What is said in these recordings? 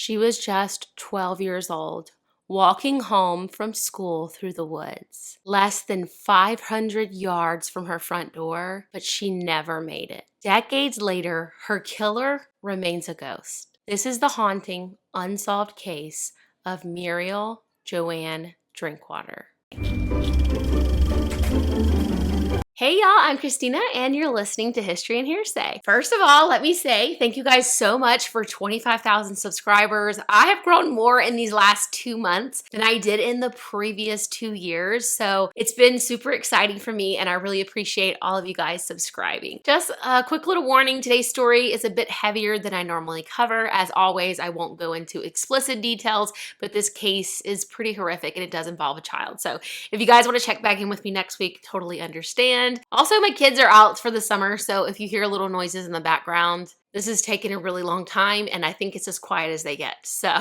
She was just 12 years old, walking home from school through the woods, less than 500 yards from her front door, but she never made it. Decades later, her killer remains a ghost. This is the haunting, unsolved case of Muriel Joan Drinkwater. Hey y'all, I'm Christina and you're listening to History and Hearsay. First of all, let me say thank you guys so much for 25,000 subscribers. I have grown more in these last 2 months than I did in the previous 2 years. So it's been super exciting for me and I really appreciate all of you guys subscribing. Just a quick little warning, today's story is a bit heavier than I normally cover. As always, I won't go into explicit details, but this case is pretty horrific and it does involve a child. So if you guys want to check back in with me next week, totally understand. Also, my kids are out for the summer, so if you hear little noises in the background, this is taking a really long time, and I think it's as quiet as they get. So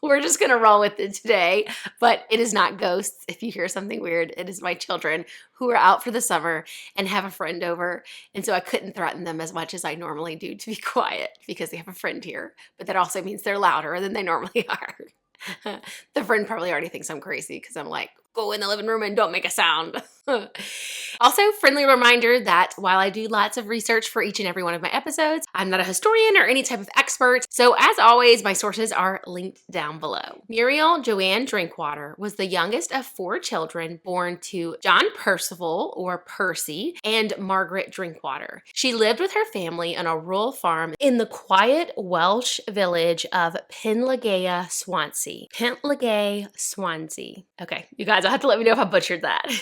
we're just gonna roll with it today, but it is not ghosts. If you hear something weird, it is my children who are out for the summer and have a friend over, and so I couldn't threaten them as much as I normally do to be quiet because they have a friend here, but that also means they're louder than they normally are. The friend probably already thinks I'm crazy because I'm like, go in the living room and don't make a sound. Also, friendly reminder that while I do lots of research for each and every one of my episodes, I'm not a historian or any type of expert. So as always, my sources are linked down below. Muriel Joan Drinkwater was the youngest of 4 children born to John Percival, or Percy, and Margaret Drinkwater. She lived with her family on a rural farm in the quiet Welsh village of Penlegay, Swansea. Penlegay, Swansea. Okay, you guys, I'll have to let me know if I butchered that.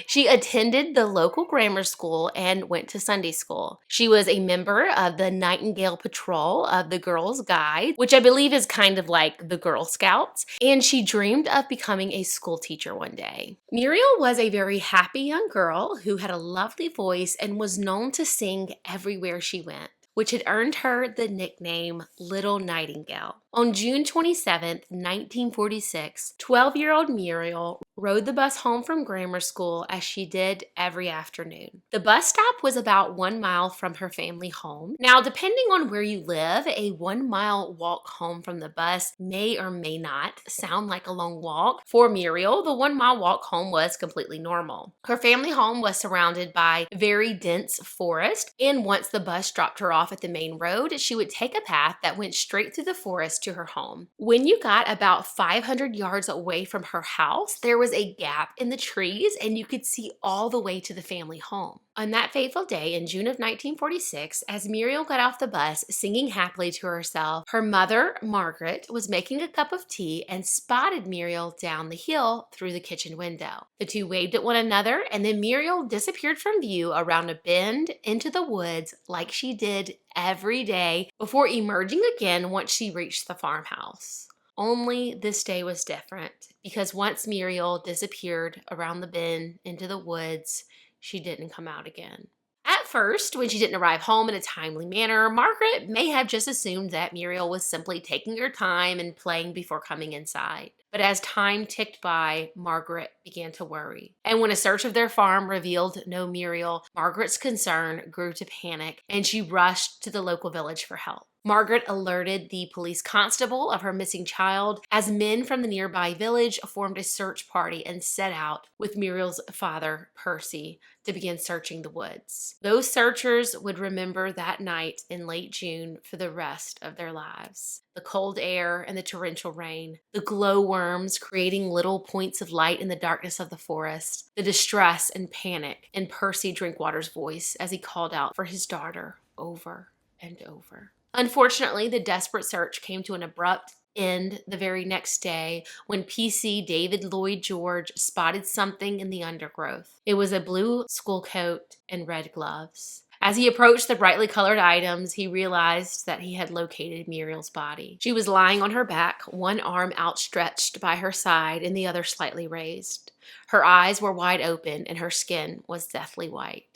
She attended the local grammar school and went to Sunday school. She was a member of the Nightingale Patrol of the Girls' Guide, which I believe is kind of like the Girl Scouts, and she dreamed of becoming a school teacher one day. Muriel was a very happy young girl who had a lovely voice and was known to sing everywhere she went, which had earned her the nickname Little Nightingale. On June 27, 1946, 12-year-old Muriel rode the bus home from grammar school as she did every afternoon. The bus stop was about 1 mile from her family home. Now, depending on where you live, a 1-mile walk home from the bus may or may not sound like a long walk. For Muriel, the 1-mile walk home was completely normal. Her family home was surrounded by very dense forest, and once the bus dropped her off at the main road, she would take a path that went straight through the forest to her home. When you got about 500 yards away from her house, there was a gap in the trees and you could see all the way to the family home. On that fateful day in June of 1946, as Muriel got off the bus singing happily to herself, her mother, Margaret, was making a cup of tea and spotted Muriel down the hill through the kitchen window. The two waved at one another and then Muriel disappeared from view around a bend into the woods like she did every day before emerging again once she reached the farmhouse. Only this day was different because once Muriel disappeared around the bend into the woods, she didn't come out again. At first, when she didn't arrive home in a timely manner, Margaret may have just assumed that Muriel was simply taking her time and playing before coming inside. But as time ticked by, Margaret began to worry. And when a search of their farm revealed no Muriel, Margaret's concern grew to panic and she rushed to the local village for help. Margaret alerted the police constable of her missing child as men from the nearby village formed a search party and set out with Muriel's father, Percy, to begin searching the woods. Those searchers would remember that night in late June for the rest of their lives. The cold air and the torrential rain, the glowworms creating little points of light in the darkness of the forest, the distress and panic in Percy Drinkwater's voice as he called out for his daughter over and over. Unfortunately, the desperate search came to an abrupt end the very next day when PC David Lloyd George spotted something in the undergrowth. It was a blue school coat and red gloves. As he approached the brightly colored items, he realized that he had located Muriel's body. She was lying on her back, one arm outstretched by her side and the other slightly raised. Her eyes were wide open and her skin was deathly white.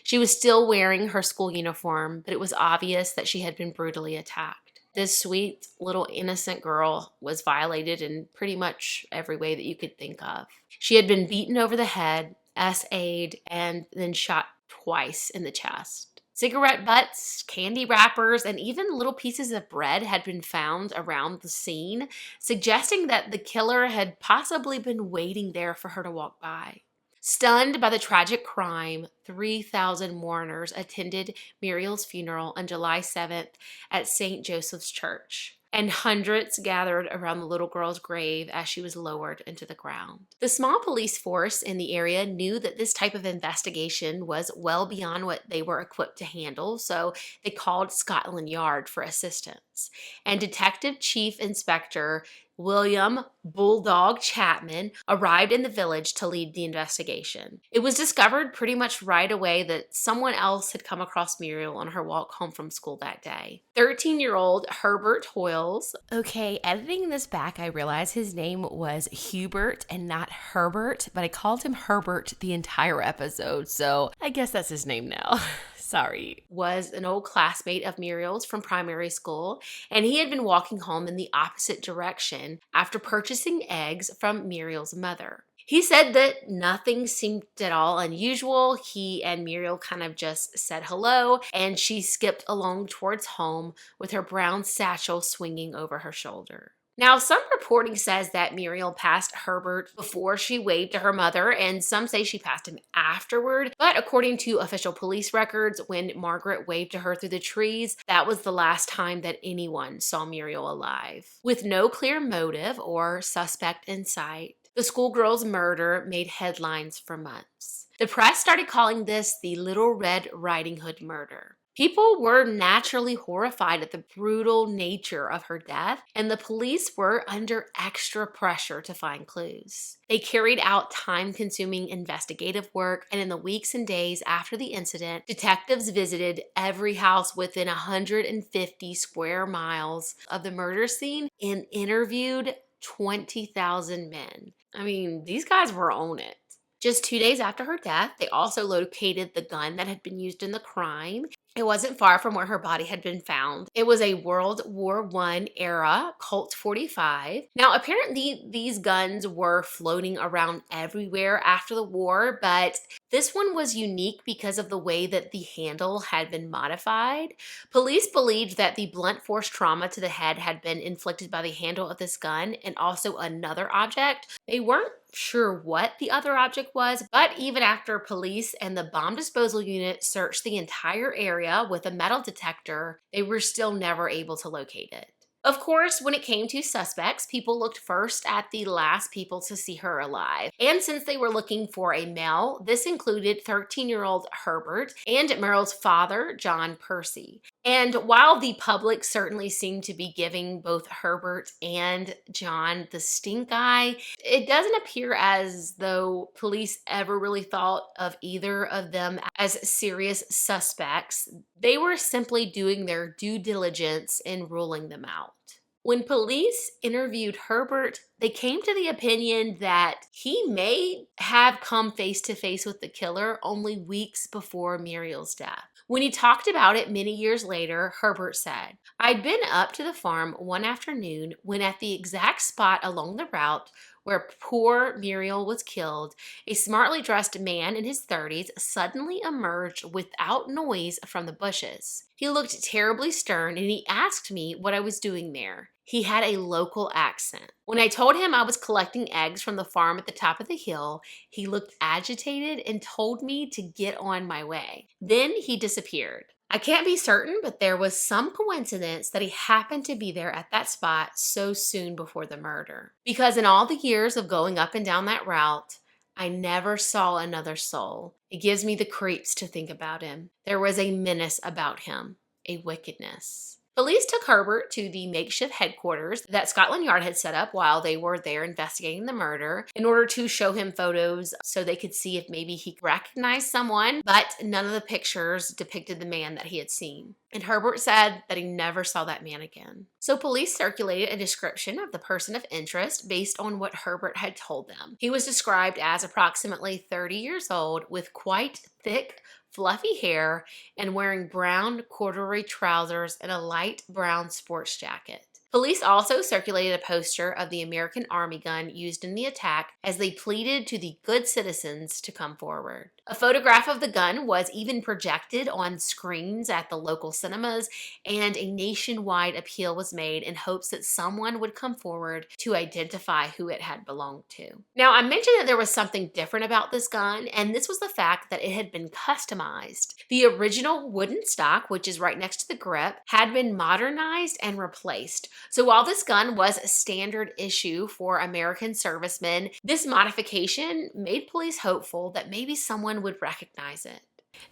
She was still wearing her school uniform, but it was obvious that she had been brutally attacked. This sweet little innocent girl was violated in pretty much every way that you could think of. She had been beaten over the head, SA'd, and then shot twice in the chest. Cigarette butts, candy wrappers, and even little pieces of bread had been found around the scene, suggesting that the killer had possibly been waiting there for her to walk by. Stunned by the tragic crime, 3,000 mourners attended Muriel's funeral on July 7th at St. Joseph's Church, and hundreds gathered around the little girl's grave as she was lowered into the ground. The small police force in the area knew that this type of investigation was well beyond what they were equipped to handle, so they called Scotland Yard for assistance. And Detective Chief Inspector William Bulldog Chapman arrived in the village to lead the investigation. It was discovered pretty much right away that someone else had come across Muriel on her walk home from school that day. 13-year-old Herbert Hoyles. Okay, editing this back, I realized his name was Hubert and not Herbert, but I called him Herbert the entire episode, so I guess that's his name now. Sorry, was an old classmate of Muriel's from primary school, and he had been walking home in the opposite direction after purchasing eggs from Muriel's mother. He said that nothing seemed at all unusual. He and Muriel kind of just said hello, and she skipped along towards home with her brown satchel swinging over her shoulder. Now, some reporting says that Muriel passed Herbert before she waved to her mother, and some say she passed him afterward. But according to official police records, when Margaret waved to her through the trees, that was the last time that anyone saw Muriel alive. With no clear motive or suspect in sight, the schoolgirl's murder made headlines for months. The press started calling this the Little Red Riding Hood murder. People were naturally horrified at the brutal nature of her death, and the police were under extra pressure to find clues. They carried out time-consuming investigative work, and in the weeks and days after the incident, detectives visited every house within 150 square miles of the murder scene and interviewed 20,000 men. I mean, these guys were on it. Just 2 days after her death, they also located the gun that had been used in the crime. It wasn't far from where her body had been found. It was a World War I era Colt 45. Now, apparently these guns were floating around everywhere after the war, but this one was unique because of the way that the handle had been modified. Police believed that the blunt force trauma to the head had been inflicted by the handle of this gun and also another object. They weren't sure what the other object was, but even after police and the bomb disposal unit searched the entire area with a metal detector, they were still never able to locate it. Of course, when it came to suspects, people looked first at the last people to see her alive. And since they were looking for a male, this included 13-year-old Herbert and Muriel's father, John Percy. And while the public certainly seemed to be giving both Herbert and John the stink eye, it doesn't appear as though police ever really thought of either of them as serious suspects. They were simply doing their due diligence in ruling them out. When police interviewed Herbert, they came to the opinion that he may have come face to face with the killer only weeks before Muriel's death. When he talked about it many years later, Herbert said, "I'd been up to the farm one afternoon when at the exact spot along the route where poor Muriel was killed, a smartly dressed man in his 30s suddenly emerged without noise from the bushes. He looked terribly stern and he asked me what I was doing there. He had a local accent. When I told him I was collecting eggs from the farm at the top of the hill, he looked agitated and told me to get on my way. Then he disappeared. I can't be certain, but there was some coincidence that he happened to be there at that spot so soon before the murder. Because in all the years of going up and down that route, I never saw another soul. It gives me the creeps to think about him. There was a menace about him, a wickedness." Police took Herbert to the makeshift headquarters that Scotland Yard had set up while they were there investigating the murder in order to show him photos so they could see if maybe he recognized someone, but none of the pictures depicted the man that he had seen. And Herbert said that he never saw that man again. So police circulated a description of the person of interest based on what Herbert had told them. He was described as approximately 30 years old with quite thick, fluffy hair and wearing brown corduroy trousers and a light brown sports jacket. Police also circulated a poster of the American Army gun used in the attack as they pleaded to the good citizens to come forward. A photograph of the gun was even projected on screens at the local cinemas, and a nationwide appeal was made in hopes that someone would come forward to identify who it had belonged to. Now, I mentioned that there was something different about this gun, and this was the fact that it had been customized. The original wooden stock, which is right next to the grip, had been modernized and replaced. So while this gun was a standard issue for American servicemen, this modification made police hopeful that maybe someone would recognize it.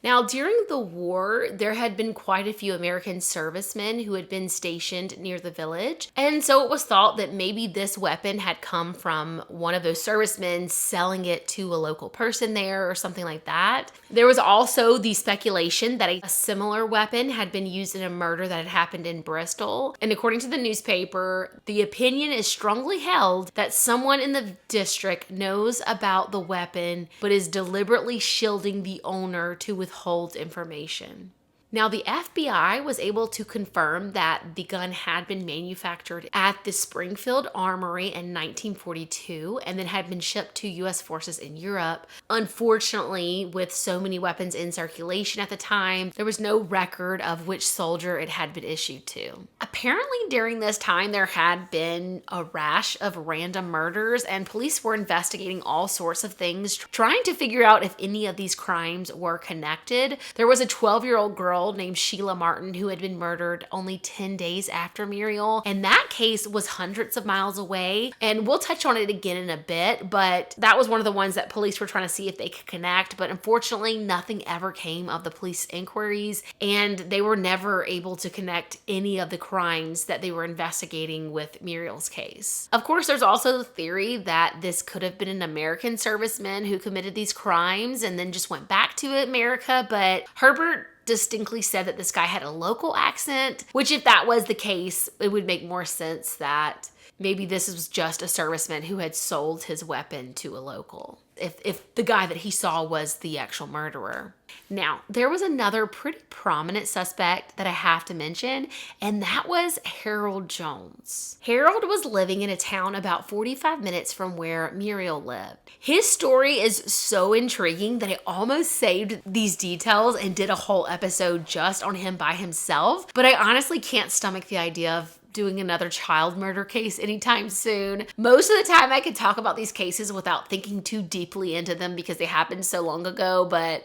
Now, during the war, there had been quite a few American servicemen who had been stationed near the village, and so it was thought that maybe this weapon had come from one of those servicemen selling it to a local person there or something like that. There was also the speculation that a similar weapon had been used in a murder that had happened in Bristol, and according to the newspaper, the opinion is strongly held that someone in the district knows about the weapon but is deliberately shielding the owner to withhold information. Now, the FBI was able to confirm that the gun had been manufactured at the Springfield Armory in 1942 and then had been shipped to U.S. forces in Europe. Unfortunately, with so many weapons in circulation at the time, there was no record of which soldier it had been issued to. Apparently, during this time, there had been a rash of random murders, and police were investigating all sorts of things, trying to figure out if any of these crimes were connected. There was a 12-year-old girl named Sheila Martin who had been murdered only 10 days after Muriel, and that case was hundreds of miles away, and we'll touch on it again in a bit, but that was one of the ones that police were trying to see if they could connect, but unfortunately nothing ever came of the police inquiries, and they were never able to connect any of the crimes that they were investigating with Muriel's case. Of course, there's also the theory that this could have been an American serviceman who committed these crimes and then just went back to America, but Herbert distinctly said that this guy had a local accent, which if that was the case, it would make more sense that maybe this was just a serviceman who had sold his weapon to a local, if the guy that he saw was the actual murderer. Now, there was another pretty prominent suspect that I have to mention, and that was Harold Jones. Harold was living in a town about 45 minutes from where Muriel lived. His story is so intriguing that I almost saved these details and did a whole episode just on him by himself, but I honestly can't stomach the idea of doing another child murder case anytime soon. Most of the time I could talk about these cases without thinking too deeply into them because they happened so long ago, but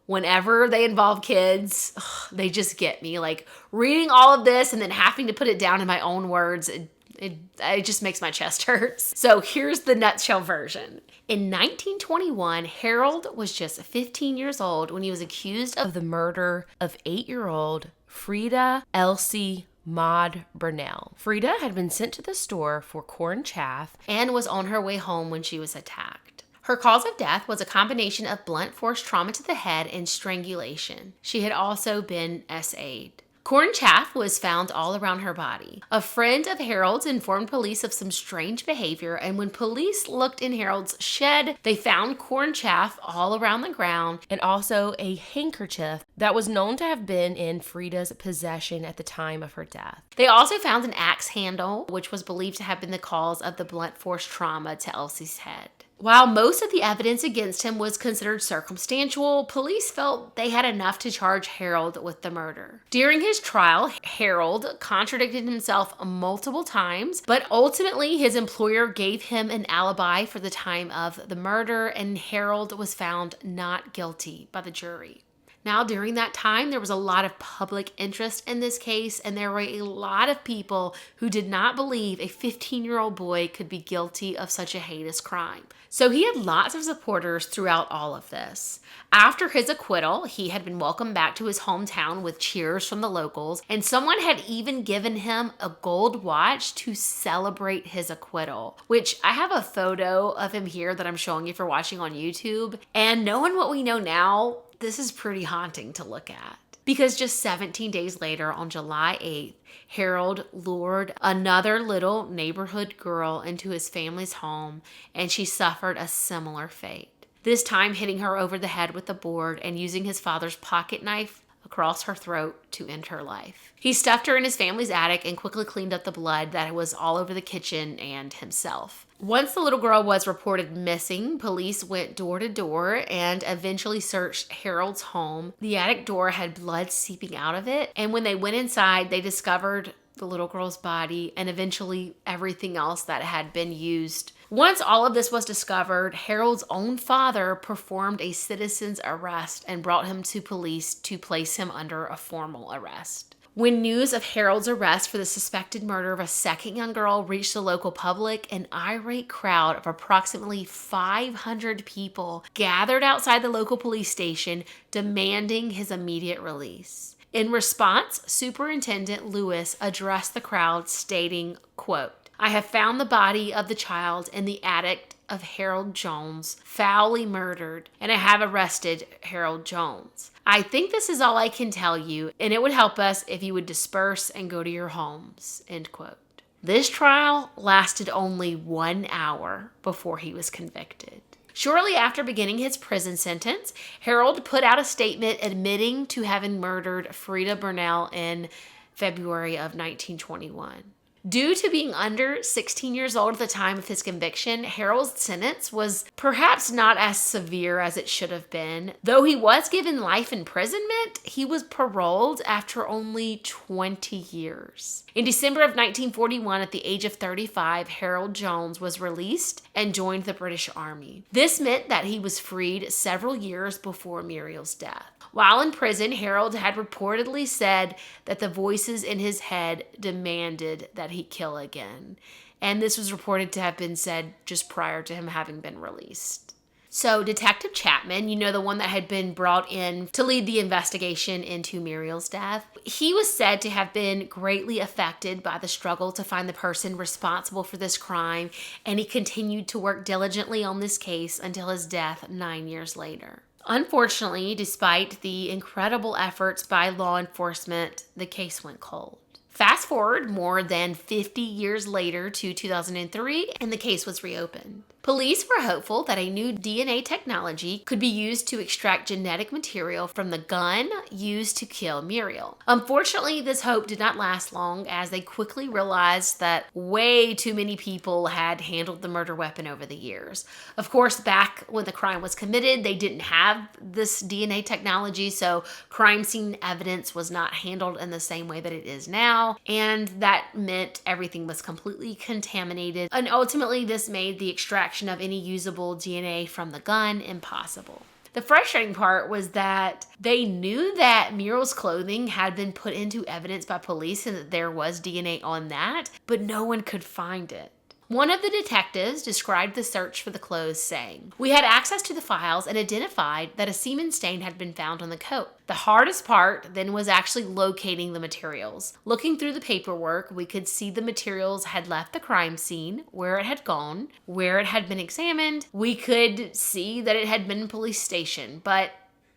whenever they involve kids, they just get me. Like reading all of this and then having to put it down in my own words, it just makes my chest hurt. So here's the nutshell version. In 1921, Harold was just 15 years old when he was accused of the murder of 8-year-old Frida Elsie Maud Burnell. Frida had been sent to the store for corn chaff and was on her way home when she was attacked. Her cause of death was a combination of blunt force trauma to the head and strangulation. She had also been SA'd. Corn chaff was found all around her body. A friend of Harold's informed police of some strange behavior, and when police looked in Harold's shed, they found corn chaff all around the ground and also a handkerchief that was known to have been in Frida's possession at the time of her death. They also found an axe handle, which was believed to have been the cause of the blunt force trauma to Elsie's head. While most of the evidence against him was considered circumstantial, police felt they had enough to charge Harold with the murder. During his trial, Harold contradicted himself multiple times, but ultimately his employer gave him an alibi for the time of the murder, and Harold was found not guilty by the jury. Now, during that time, there was a lot of public interest in this case, and there were a lot of people who did not believe a 15-year-old boy could be guilty of such a heinous crime. So he had lots of supporters throughout all of this. After his acquittal, he had been welcomed back to his hometown with cheers from the locals, and someone had even given him a gold watch to celebrate his acquittal, which I have a photo of him here that I'm showing you for watching on YouTube. And knowing what we know now, this is pretty haunting to look at. Because just 17 days later, on July 8th, Harold lured another little neighborhood girl into his family's home, and she suffered a similar fate. This time hitting her over the head with a board and using his father's pocket knife across her throat to end her life. He stuffed her in his family's attic and quickly cleaned up the blood that was all over the kitchen and himself. Once the little girl was reported missing, police went door to door and eventually searched Harold's home. The attic door had blood seeping out of it, and when they went inside, they discovered the little girl's body and eventually everything else that had been used. Once all of this was discovered, Harold's own father performed a citizen's arrest and brought him to police to place him under a formal arrest. When news of Harold's arrest for the suspected murder of a second young girl reached the local public, an irate crowd of approximately 500 people gathered outside the local police station demanding his immediate release. In response, Superintendent Lewis addressed the crowd stating, quote, "I have found the body of the child in the attic of Harold Jones, foully murdered, and I have arrested Harold Jones. I think this is all I can tell you, and it would help us if you would disperse and go to your homes," end quote. This trial lasted only 1 hour before he was convicted. Shortly after beginning his prison sentence, Harold put out a statement admitting to having murdered Frida Burnell in February of 1921. Due to being under 16 years old at the time of his conviction, Harold's sentence was perhaps not as severe as it should have been. Though he was given life imprisonment, he was paroled after only 20 years. In December of 1941, at the age of 35, Harold Jones was released and joined the British Army. This meant that he was freed several years before Muriel's death. While in prison, Harold had reportedly said that the voices in his head demanded that he kill again. And this was reported to have been said just prior to him having been released. So Detective Chapman, the one that had been brought in to lead the investigation into Muriel's death, he was said to have been greatly affected by the struggle to find the person responsible for this crime, and he continued to work diligently on this case until his death 9 years later. Unfortunately, despite the incredible efforts by law enforcement, the case went cold. Fast forward more than 50 years later to 2003, and the case was reopened. Police were hopeful that a new DNA technology could be used to extract genetic material from the gun used to kill Muriel. Unfortunately, this hope did not last long, as they quickly realized that way too many people had handled the murder weapon over the years. Of course, back when the crime was committed, they didn't have this DNA technology, so crime scene evidence was not handled in the same way that it is now, and that meant everything was completely contaminated, and ultimately this made the extraction of any usable DNA from the gun impossible. The frustrating part was that they knew that Muriel's clothing had been put into evidence by police and that there was DNA on that, but no one could find it. One of the detectives described the search for the clothes saying, "We had access to the files and identified that a semen stain had been found on the coat. The hardest part then was actually locating the materials. Looking through the paperwork, we could see the materials had left the crime scene, where it had gone, where it had been examined. We could see that it had been in a police station, but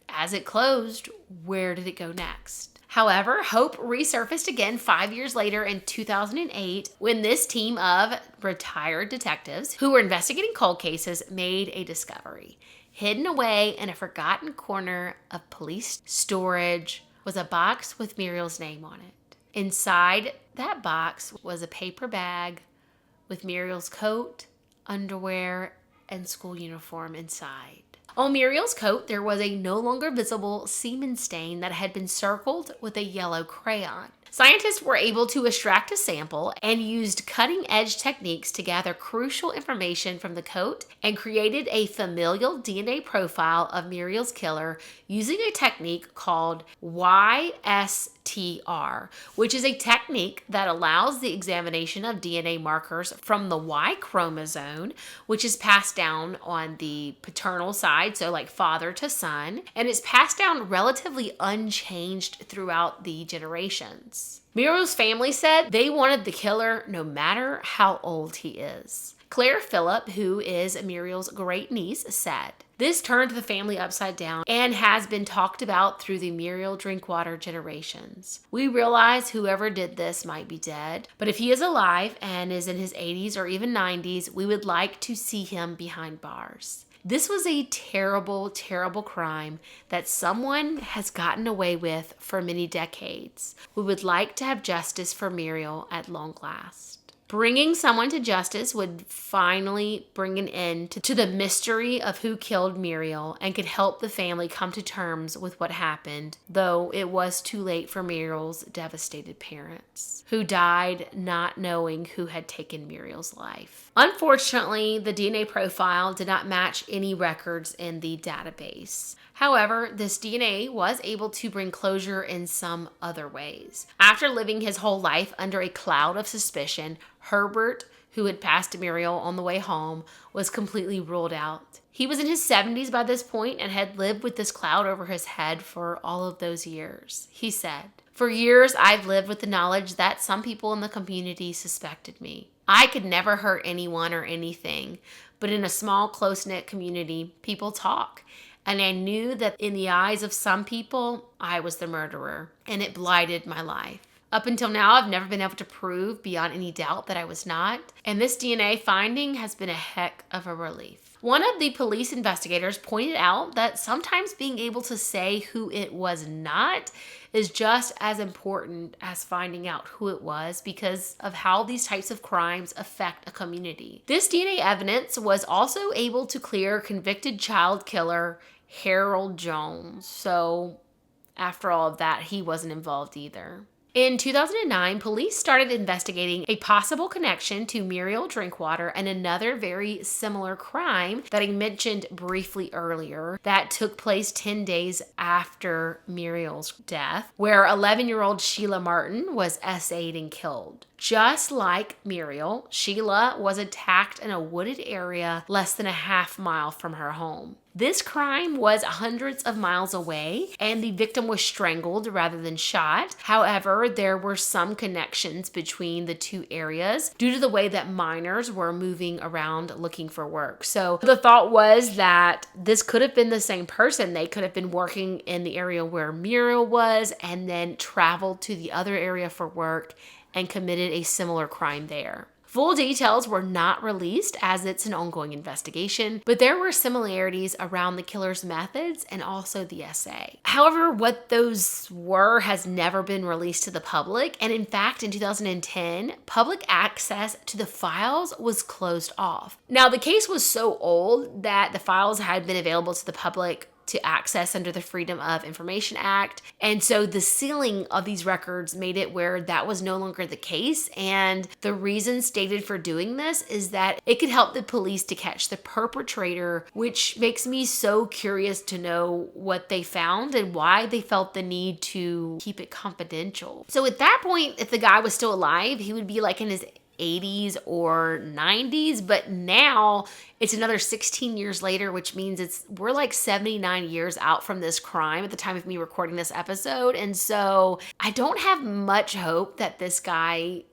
as it closed, where did it go next?" However, hope resurfaced again 5 years later in 2008 when this team of retired detectives who were investigating cold cases made a discovery. Hidden away in a forgotten corner of police storage was a box with Muriel's name on it. Inside that box was a paper bag with Muriel's coat, underwear, and school uniform inside. On Muriel's coat, there was a no longer visible semen stain that had been circled with a yellow crayon. Scientists were able to extract a sample and used cutting-edge techniques to gather crucial information from the coat and created a familial DNA profile of Muriel's killer using a technique called YSTR, which is a technique that allows the examination of DNA markers from the Y chromosome, which is passed down on the paternal side, so like father to son, and it's passed down relatively unchanged throughout the generations. Muriel's family said they wanted the killer no matter how old he is. Claire Phillip, who is Muriel's great niece, said, "This turned the family upside down and has been talked about through the Muriel Drinkwater generations. We realize whoever did this might be dead, but if he is alive and is in his 80s or even 90s, we would like to see him behind bars." This was a terrible, terrible crime that someone has gotten away with for many decades. We would like to have justice for Muriel at long last. Bringing someone to justice would finally bring an end to the mystery of who killed Muriel and could help the family come to terms with what happened, though it was too late for Muriel's devastated parents, who died not knowing who had taken Muriel's life. Unfortunately, the DNA profile did not match any records in the database. However, this DNA was able to bring closure in some other ways. After living his whole life under a cloud of suspicion, Herbert, who had passed Muriel on the way home, was completely ruled out. He was in his 70s by this point and had lived with this cloud over his head for all of those years. He said, "For years, I've lived with the knowledge that some people in the community suspected me. I could never hurt anyone or anything, but in a small, close-knit community, people talk. And I knew that in the eyes of some people, I was the murderer, and it blighted my life. Up until now, I've never been able to prove beyond any doubt that I was not, and this DNA finding has been a heck of a relief." One of the police investigators pointed out that sometimes being able to say who it was not is just as important as finding out who it was because of how these types of crimes affect a community. This DNA evidence was also able to clear convicted child killer Harold Jones. So after all of that, he wasn't involved either. In 2009, police started investigating a possible connection to Muriel Drinkwater and another very similar crime that I mentioned briefly earlier that took place 10 days after Muriel's death, where 11-year-old Sheila Martin was SA'd and killed. Just like Muriel, Sheila was attacked in a wooded area less than a half mile from her home. This crime was hundreds of miles away, and the victim was strangled rather than shot. However, there were some connections between the two areas due to the way that miners were moving around looking for work. So the thought was that this could have been the same person. They could have been working in the area where Muriel was and then traveled to the other area for work and committed a similar crime there. Full details were not released as it's an ongoing investigation, but there were similarities around the killer's methods and also the SA. However, what those were has never been released to the public, and in fact, in 2010, public access to the files was closed off. Now, the case was so old that the files had been available to the public to access under the Freedom of Information Act. And so the sealing of these records made it where that was no longer the case. And the reason stated for doing this is that it could help the police to catch the perpetrator, which makes me so curious to know what they found and why they felt the need to keep it confidential. So at that point, if the guy was still alive, he would be like in his 80s or 90s, but now it's another 16 years later, which means we're like 79 years out from this crime at the time of me recording this episode. And so I don't have much hope that this guy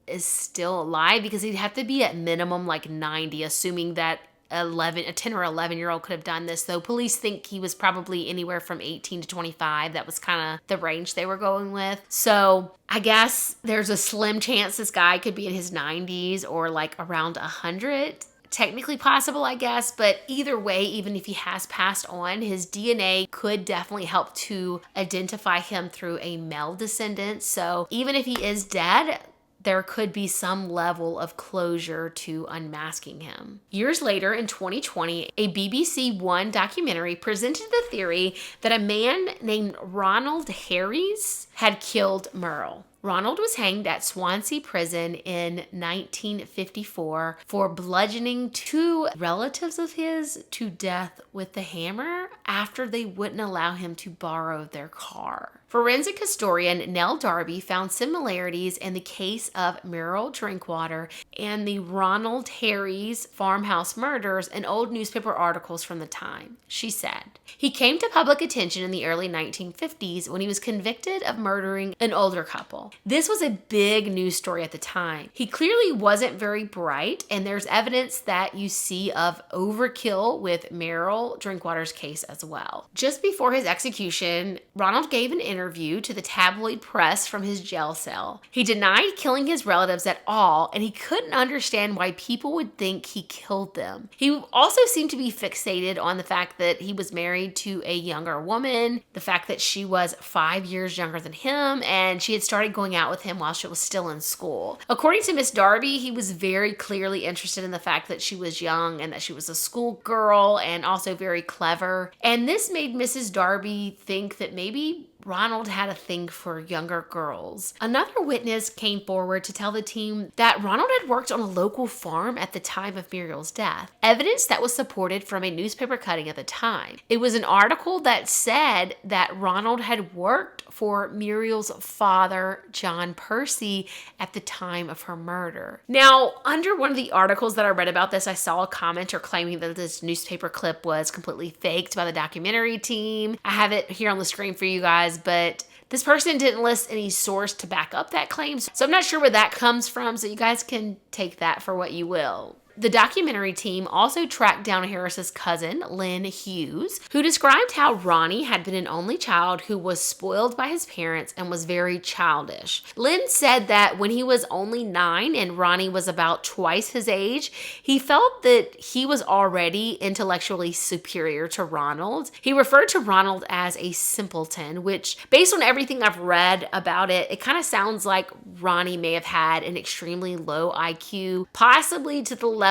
is still alive because he'd have to be at minimum like 90, assuming that a 10 or 11-year-old could have done this, though police think he was probably anywhere from 18 to 25. That was kind of the range they were going with. So I guess there's a slim chance this guy could be in his 90s or like around 100. Technically possible, I guess, but either way, even if he has passed on, his DNA could definitely help to identify him through a male descendant. So even if he is dead, there could be some level of closure to unmasking him. Years later, in 2020, a BBC One documentary presented the theory that a man named Ronald Harries had killed Muriel. Ronald was hanged at Swansea Prison in 1954 for bludgeoning two relatives of his to death with the hammer after they wouldn't allow him to borrow their car. Forensic historian Nell Darby found similarities in the case of Muriel Drinkwater and the Ronald Harries farmhouse murders in old newspaper articles from the time. She said, "He came to public attention in the early 1950s when he was convicted of murdering an older couple. This was a big news story at the time. He clearly wasn't very bright, and there's evidence that you see of overkill with Muriel Drinkwater's case as well." Just before his execution, Ronald gave an interview interview to the tabloid press from his jail cell. He denied killing his relatives at all, and he couldn't understand why people would think he killed them. He also seemed to be fixated on the fact that he was married to a younger woman, the fact that she was 5 years younger than him, and she had started going out with him while she was still in school. According to Miss Darby, he was very clearly interested in the fact that she was young and that she was a schoolgirl and also very clever. And this made Mrs. Darby think that maybe Ronald had a thing for younger girls. Another witness came forward to tell the team that Ronald had worked on a local farm at the time of Muriel's death, evidence that was supported from a newspaper cutting at the time. It was an article that said that Ronald had worked for Muriel's father, John Percy, at the time of her murder. Now, under one of the articles that I read about this, I saw a commenter claiming that this newspaper clip was completely faked by the documentary team. I have it here on the screen for you guys, but this person didn't list any source to back up that claim, so I'm not sure where that comes from, so you guys can take that for what you will. The documentary team also tracked down Harris's cousin, Lynn Hughes, who described how Ronnie had been an only child who was spoiled by his parents and was very childish. Lynn said that when he was only 9 and Ronnie was about twice his age, he felt that he was already intellectually superior to Ronald. He referred to Ronald as a simpleton, which, based on everything I've read about it, it kind of sounds like Ronnie may have had an extremely low IQ, possibly to the level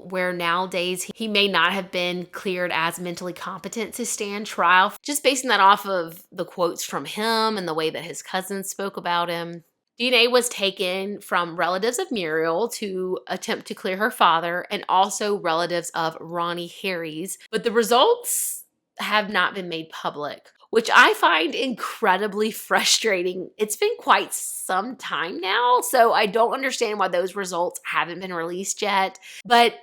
where nowadays he may not have been cleared as mentally competent to stand trial. Just basing that off of the quotes from him and the way that his cousins spoke about him. DNA was taken from relatives of Muriel to attempt to clear her father and also relatives of Ronnie Harries, but the results have not been made public, which I find incredibly frustrating. It's been quite some time now, so I don't understand why those results haven't been released yet. But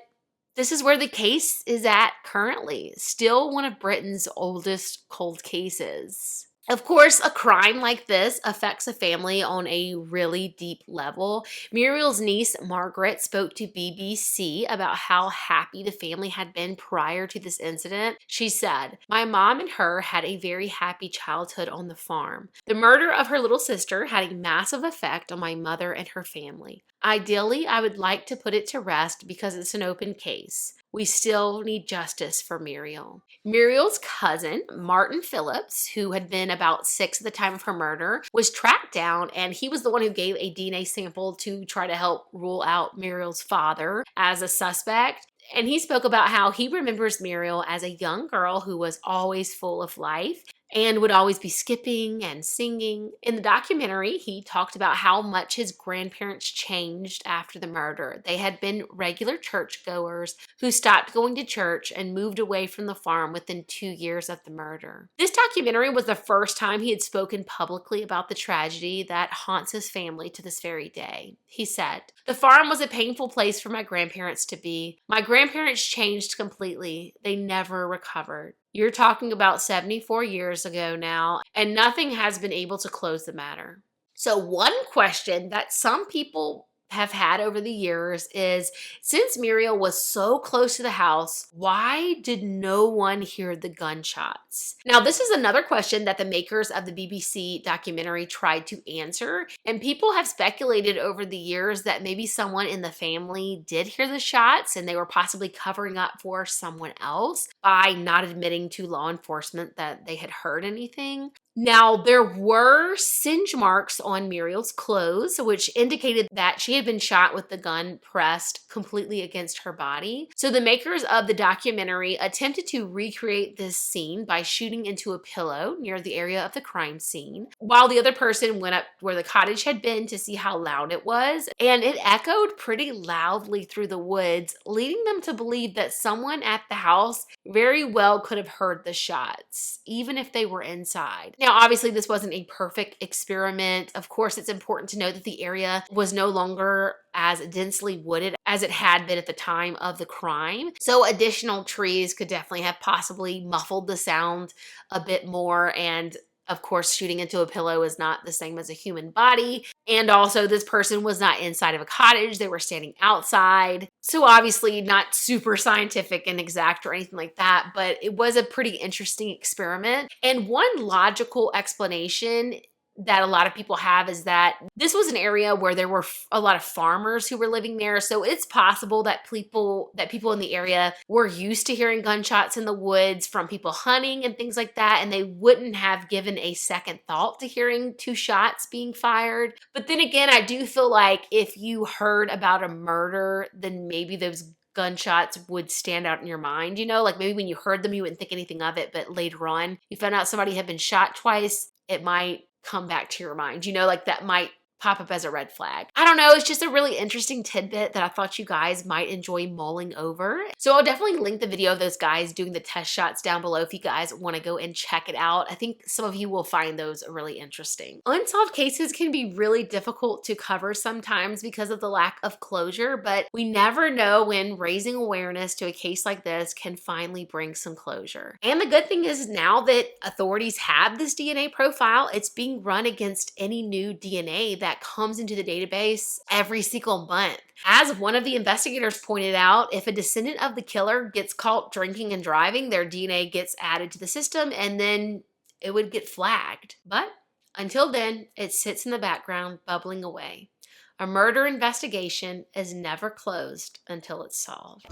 this is where the case is at currently. Still one of Britain's oldest cold cases. Of course, a crime like this affects a family on a really deep level. Muriel's niece, Margaret, spoke to BBC about how happy the family had been prior to this incident. She said, "My mom and her had a very happy childhood on the farm. The murder of her little sister had a massive effect on my mother and her family. Ideally, I would like to put it to rest because it's an open case. We still need justice for Muriel." Muriel's cousin, Martin Phillips, who had been about 6 at the time of her murder, was tracked down, and he was the one who gave a DNA sample to try to help rule out Muriel's father as a suspect. And he spoke about how he remembers Muriel as a young girl who was always full of life and would always be skipping and singing. In the documentary, he talked about how much his grandparents changed after the murder. They had been regular churchgoers who stopped going to church and moved away from the farm within 2 years of the murder. This documentary was the first time he had spoken publicly about the tragedy that haunts his family to this very day. He said, "The farm was a painful place for my grandparents to be. My grandparents changed completely. They never recovered. You're talking about 74 years ago now, and nothing has been able to close the matter." So one question that some people have had over the years is, since Muriel was so close to the house, why did no one hear the gunshots? Now, this is another question that the makers of the BBC documentary tried to answer, and people have speculated over the years that maybe someone in the family did hear the shots and they were possibly covering up for someone else by not admitting to law enforcement that they had heard anything. Now, there were singe marks on Muriel's clothes, which indicated that she had been shot with the gun pressed completely against her body. So the makers of the documentary attempted to recreate this scene by shooting into a pillow near the area of the crime scene, while the other person went up where the cottage had been to see how loud it was, and it echoed pretty loudly through the woods, leading them to believe that someone at the house very well could have heard the shots, even if they were inside. Now, obviously, this wasn't a perfect experiment. Of course, it's important to note that the area was no longer as densely wooded as it had been at the time of the crime. So additional trees could definitely have possibly muffled the sound a bit more, and Of course, shooting into a pillow is not the same as a human body. And also, this person was not inside of a cottage, they were standing outside. So, obviously, not super scientific and exact or anything like that, but it was a pretty interesting experiment. And one logical explanation that a lot of people have is that this was an area where there were a lot of farmers who were living there. So it's possible that people in the area were used to hearing gunshots in the woods from people hunting and things like that, and they wouldn't have given a second thought to hearing 2 shots being fired. But then again, I do feel like if you heard about a murder, then maybe those gunshots would stand out in your mind, like maybe when you heard them, you wouldn't think anything of it, but later on, you found out somebody had been shot twice, it might come back to your mind, like that might pop up as a red flag. I don't know, it's just a really interesting tidbit that I thought you guys might enjoy mulling over. So I'll definitely link the video of those guys doing the test shots down below if you guys want to go and check it out. I think some of you will find those really interesting. Unsolved cases can be really difficult to cover sometimes because of the lack of closure, but we never know when raising awareness to a case like this can finally bring some closure. And the good thing is now that authorities have this DNA profile, it's being run against any new DNA that comes into the database every single month. As one of the investigators pointed out, if a descendant of the killer gets caught drinking and driving, their DNA gets added to the system and then it would get flagged. But until then, it sits in the background, bubbling away. A murder investigation is never closed until it's solved.